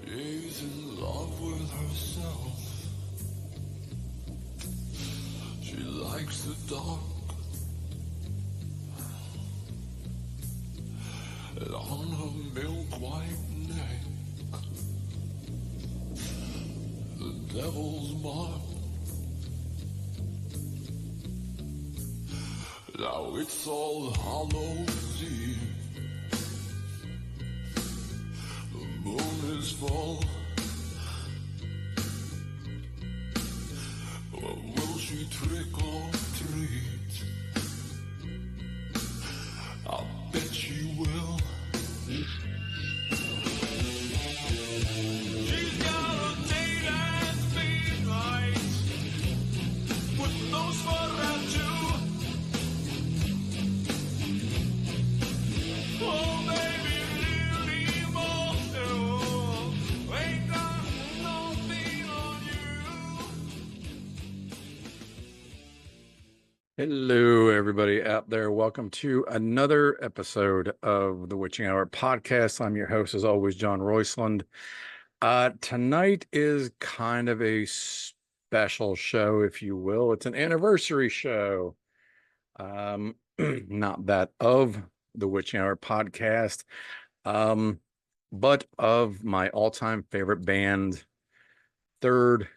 She's in love with herself. She likes the dark. And on her milk white neck, the devil's mark. Now it's all Hallows Eve. The moon is full. Well, will she trick or treat? I bet she will. She's got a date at midnight with no spot at two. Oh, baby, really more still. Ain't got nothing on you. Hello, everybody out there. Welcome to another episode of the Witching Hour podcast. I'm your host, as always, John Roysland. Tonight is kind of a special show, if you will. It's an anniversary show. Not that of the Witching Hour podcast, but of my all-time favorite band, third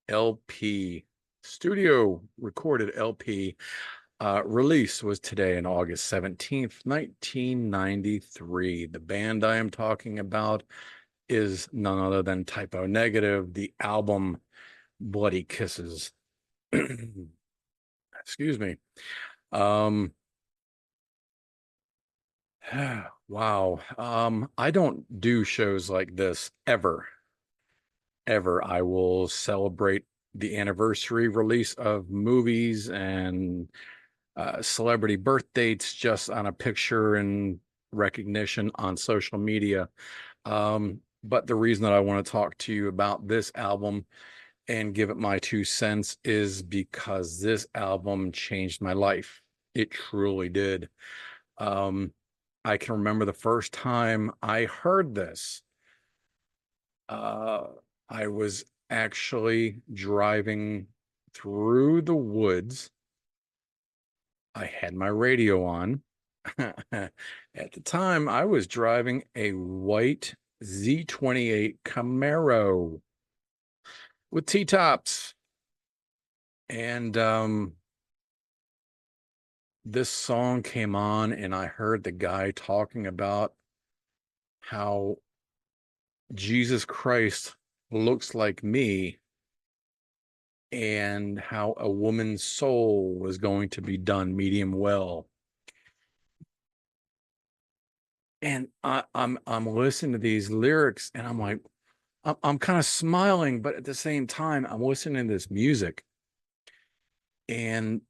LP. Studio recorded LP release was today on August 17th, 1993. The band I am talking about is none other than Typo Negative, the album Bloody Kisses. Excuse me. Wow. I don't do shows like this ever. I will celebrate the anniversary release of movies and celebrity birth dates just on a picture and recognition on social media. But the reason that I want to talk to you about this album and give it my 2 cents is because this album changed my life. It truly did. I can remember the first time I heard this. I was actually driving through the woods. I had my radio on. At the time, I was driving a white Z28 Camaro with T-tops. And this song came on, and I heard the guy talking about how Jesus Christ looks like me and how a woman's soul was going to be done medium well. And I'm listening to these lyrics, and I'm like, I'm kind of smiling, but at the same time, I'm listening to this music, and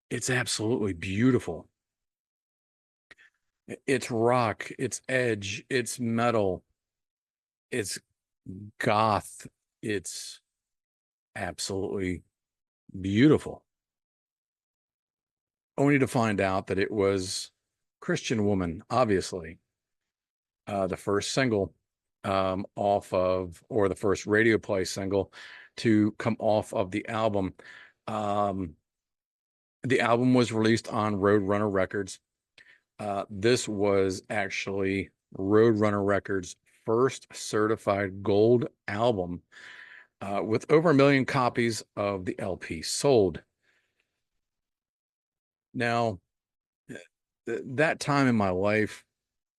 it's absolutely beautiful. It's rock, it's edge, it's metal, it's goth, it's absolutely beautiful. Only to find out that it was Christian Woman, obviously. The first single off of, or the first radio play single to come off of the album. The album was released on Roadrunner Records. This was actually Roadrunner Records' first certified gold album, with over 1 million copies of the LP sold. Now, that time in my life,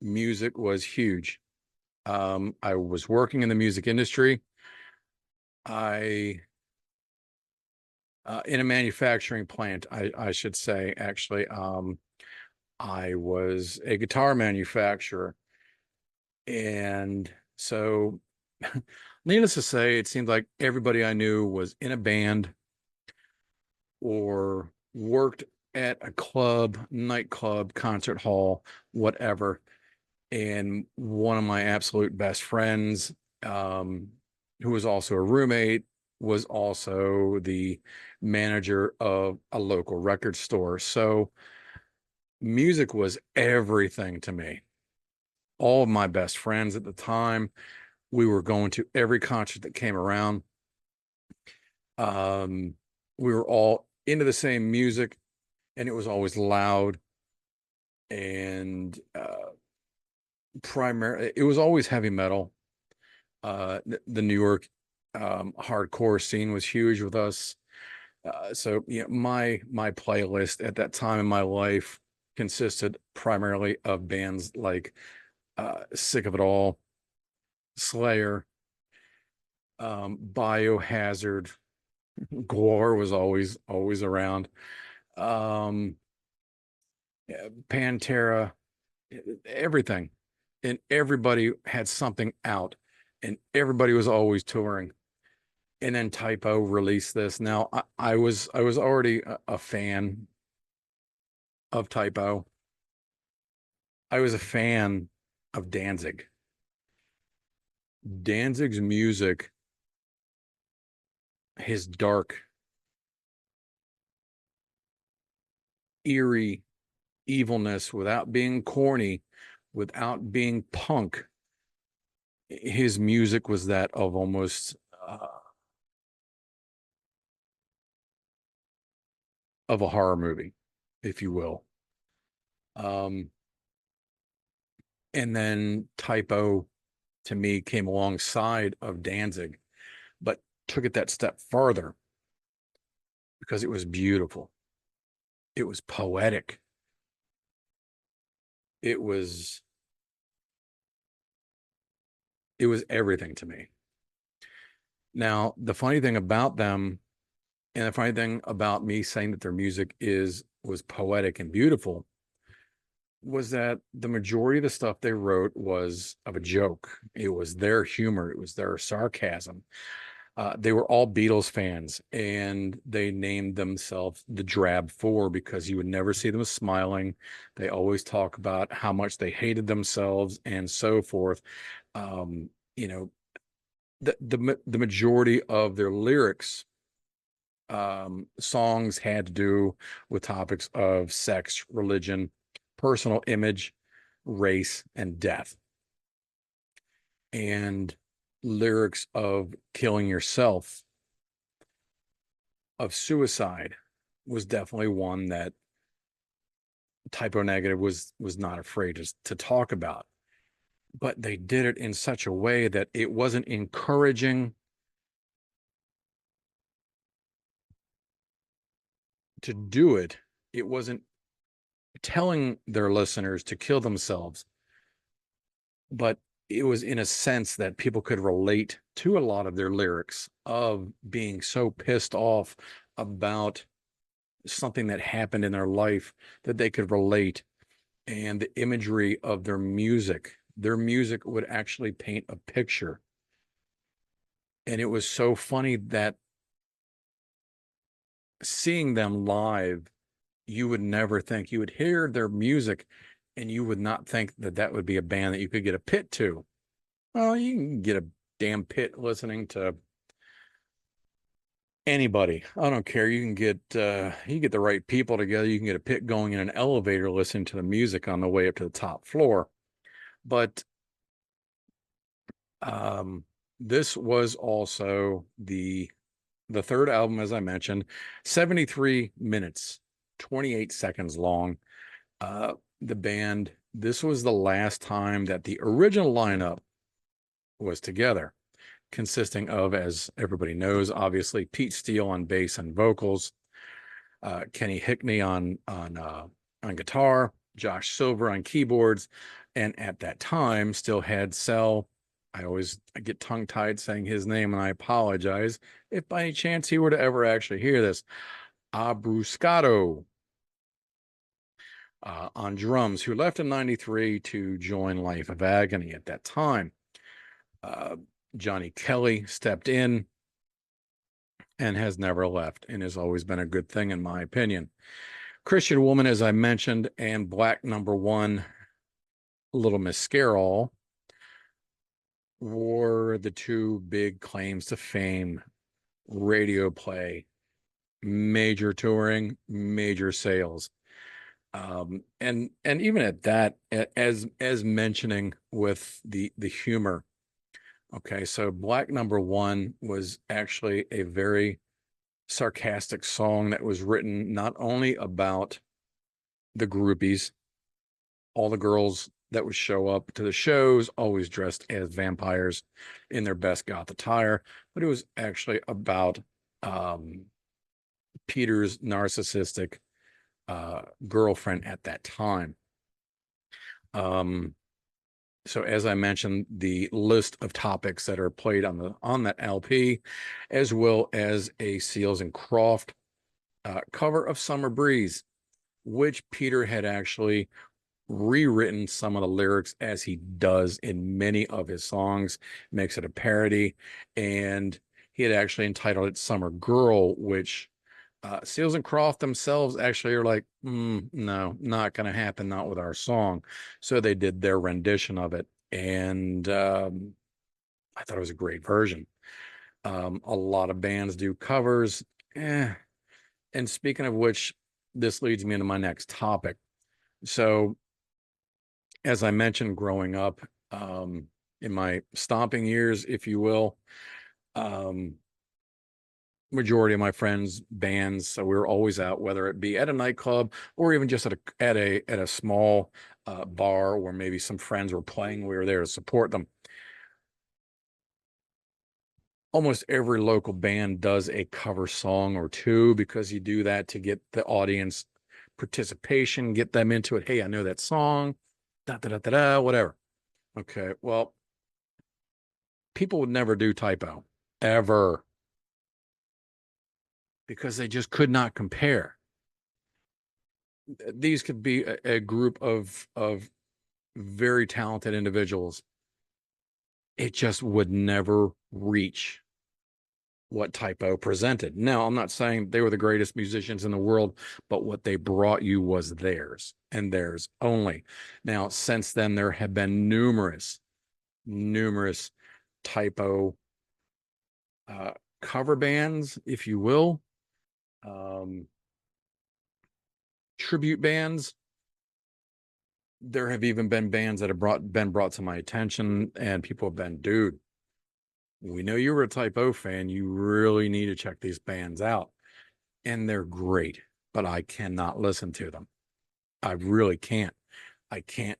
music was huge. I was working in the music industry. In a manufacturing plant, I should say, actually. I was a guitar manufacturer. And so, needless to say, it seemed like everybody I knew was in a band or worked at a club, nightclub, concert hall, whatever. And one of my absolute best friends, who was also a roommate, was also the manager of a local record store. So music was everything to me. All of my best friends at the time We were going to every concert that came around. Um, we were all into the same music, and it was always loud and primary. It was always heavy metal. The New York hardcore scene was huge with us. So my playlist at that time in my life consisted primarily of bands like Sick of It All, Slayer, Biohazard, Gore was always around. Um, yeah, Pantera, everything. And everybody had something out, and everybody was always touring. And then Typo released this. Now I was already a fan of Typo. I was a fan of Danzig. Danzig's music, his dark, eerie evilness without being corny, without being punk. His music was that of almost of a horror movie, if you will. Um, and then Typo to me came alongside of Danzig, but took it that step farther because it was beautiful. It was poetic. It was it was everything to me. Now, the funny thing about them, and the funny thing about me saying that their music was poetic and beautiful, was that the majority of the stuff they wrote was of a joke. It was their humor. It was their sarcasm. They were all Beatles fans, and they named themselves the Drab Four because you would never see them smiling. They always talk about how much they hated themselves and so forth. Um, you know, the majority of their lyrics, songs had to do with topics of sex, religion, personal image, race, and death. And lyrics of killing yourself, of suicide, was definitely one that Typo Negative was not afraid to talk about. But they did it in such a way that it wasn't encouraging to do it. It wasn't telling their listeners to kill themselves, but it was in a sense that people could relate to a lot of their lyrics of being so pissed off about something that happened in their life that they could relate. And the imagery of their music would actually paint a picture. And it was so funny that seeing them live, you would never think, you would hear their music and you would not think that that would be a band that you could get a pit to. Well, you can get a damn pit listening to anybody. I don't care. You get the right people together. You can get a pit going in an elevator listening to the music on the way up to the top floor. But this was also the third album, as I mentioned, 73 minutes, 28 seconds long. The band, this was the last time that the original lineup was together, consisting of, as everybody knows, obviously Pete Steele on bass and vocals, Kenny Hickney on guitar, Josh Silver on keyboards, and at that time still had Sel. I get tongue tied saying his name, and I apologize if by any chance he were to ever actually hear this. Abruscato on drums, who left in '93 to join Life of Agony at that time. Johnny Kelly stepped in and has never left, and has always been a good thing, in my opinion. Christian Woman, as I mentioned, and Black Number One, Little Miss Scarall, were the two big claims to fame, radio play, major touring, major sales. And even at that, as mentioning with the humor, Okay, so Black Number One was actually a very sarcastic song that was written not only about the groupies, all the girls that would show up to the shows, always dressed as vampires in their best goth attire, but it was actually about um, Peter's narcissistic girlfriend at that time. Um, so as I mentioned, the list of topics that are played on that LP, as well as a Seals and Croft cover of Summer Breeze, which Peter had actually rewritten some of the lyrics as he does in many of his songs, makes it a parody, and he had actually entitled it Summer Girl, which Seals and Croft themselves actually are like, no, not going to happen, not with our song. So they did their rendition of it, and I thought it was a great version. A lot of bands do covers. And speaking of which, this leads me into my next topic. So, as I mentioned, growing up, in my stomping years, if you will, um, majority of my friends bands, so we were always out, whether it be at a nightclub or even just at a small bar where maybe some friends were playing. We were there to support them. Almost every local band does a cover song or two, because you do that to get the audience participation, get them into it. Hey, I know that song, da da da da da, whatever. Okay, well, people would never do Typo ever, because they just could not compare. These could be a group of very talented individuals. It just would never reach what Typo presented. Now, I'm not saying they were the greatest musicians in the world, but what they brought you was theirs and theirs only. Now, since then, there have been numerous Typo cover bands, if you will, um, tribute bands. There have even been bands that have been brought to my attention, and people have been, dude, we know you were a Typo fan. You really need to check these bands out. And they're great, but I cannot listen to them. I really can't. I can't,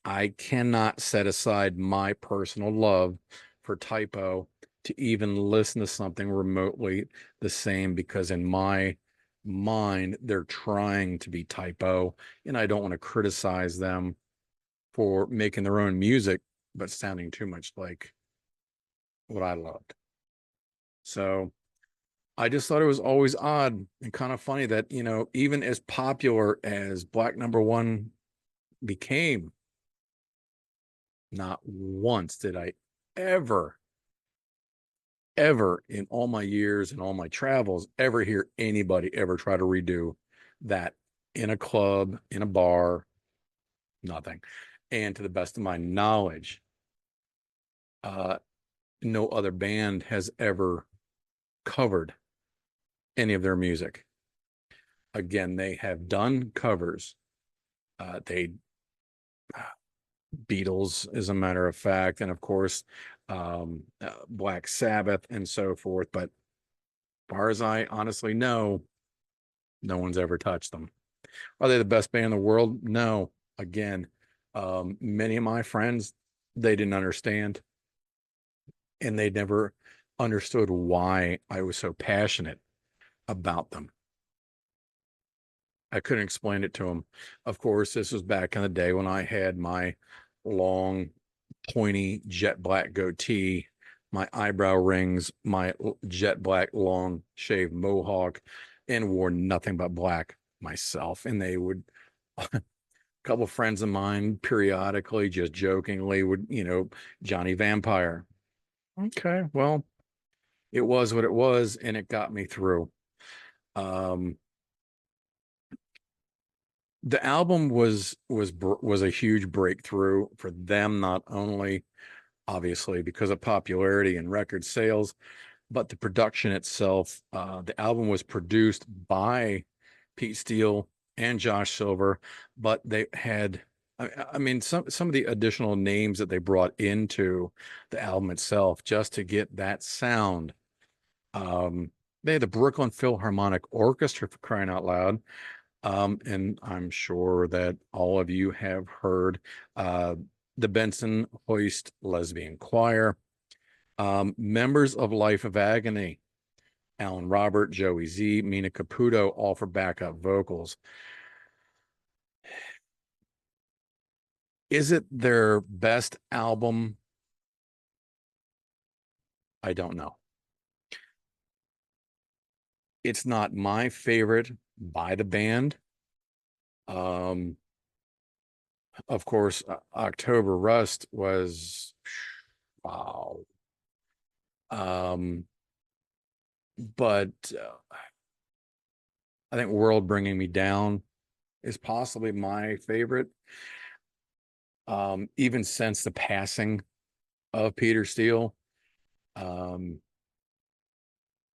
I cannot set aside my personal love for Typo to even listen to something remotely the same, because in my mind, they're trying to be Typo, and I don't want to criticize them for making their own music, but sounding too much like what I loved. So I just thought it was always odd and kind of funny that, even as popular as Black Number One became, not once did I ever, ever in all my years and all my travels ever hear anybody ever try to redo that in a club, in a bar, nothing. And to the best of my knowledge, uh, no other band has ever covered any of their music. Again, they have done covers. They Beatles, as a matter of fact, and of course, Black Sabbath and so forth. But as far as I honestly know, no one's ever touched them. Are they the best band in the world? No. Again, many of my friends, they didn't understand, and they never understood why I was so passionate about them. I couldn't explain it to them. Of course, this was back in the day when I had my long, pointy, jet black goatee, my eyebrow rings, my jet black, long shaved mohawk, and wore nothing but black myself. And they would, a couple friends of mine periodically, just jokingly, would, Johnny Vampire. Okay, well, it was what it was, and it got me through. Um, the album was a huge breakthrough for them, not only obviously because of popularity and record sales, but the production itself. The album was produced by Pete Steele and Josh Silver, but they had I mean, some of the additional names that they brought into the album itself just to get that sound. They had the Brooklyn Philharmonic Orchestra, for crying out loud. And I'm sure that all of you have heard uh, the Benson Hoist Lesbian Choir, members of Life of Agony, Alan Robert, Joey Z, Mina Caputo, all for backup vocals. Is it their best album? I don't know. It's not my favorite by the band. Um, of course, October Rust was wow. Um, but I think World Bringing Me Down is possibly my favorite. Even since the passing of Peter Steele, the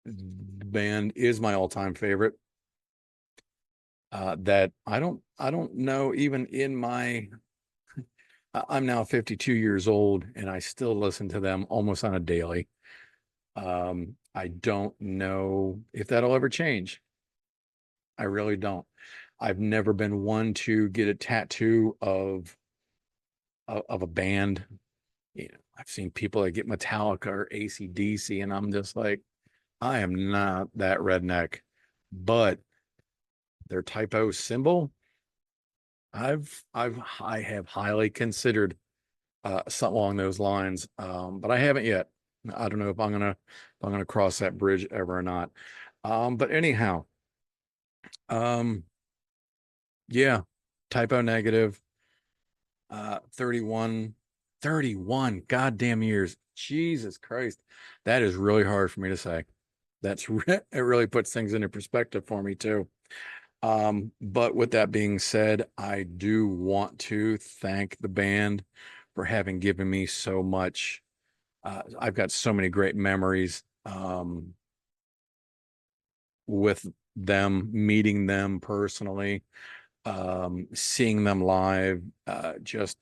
band is my all-time favorite. That I don't know, even in my I'm now 52 years old and I still listen to them almost on a daily. I don't know if that'll ever change. I really don't. I've never been one to get a tattoo of a band. You know, I've seen people that get Metallica or AC/DC, and I'm just like, I am not that redneck. But their typo symbol, I have highly considered something along those lines, but I haven't yet. I don't know if I'm gonna cross that bridge ever or not. But anyhow, um, yeah, typo negative, 31, 31 goddamn years. Jesus Christ, that is really hard for me to say. It really puts things into perspective for me too. But with that being said, I do want to thank the band for having given me so much. I've got so many great memories with them, meeting them personally, seeing them live, just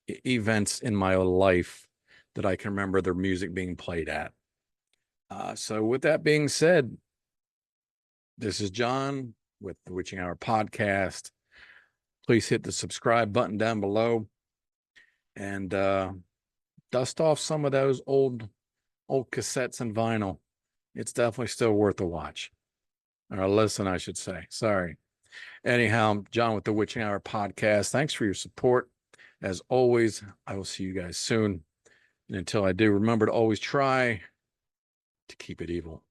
events in my life that I can remember their music being played at. So with that being said, this is John with the Witching Hour podcast. Please hit the subscribe button down below and dust off some of those old cassettes and vinyl. It's definitely still worth a watch. Or a listen, I should say. Sorry. Anyhow, John with the Witching Hour podcast. Thanks for your support. As always, I will see you guys soon. And until I do, remember to always try to keep it evil.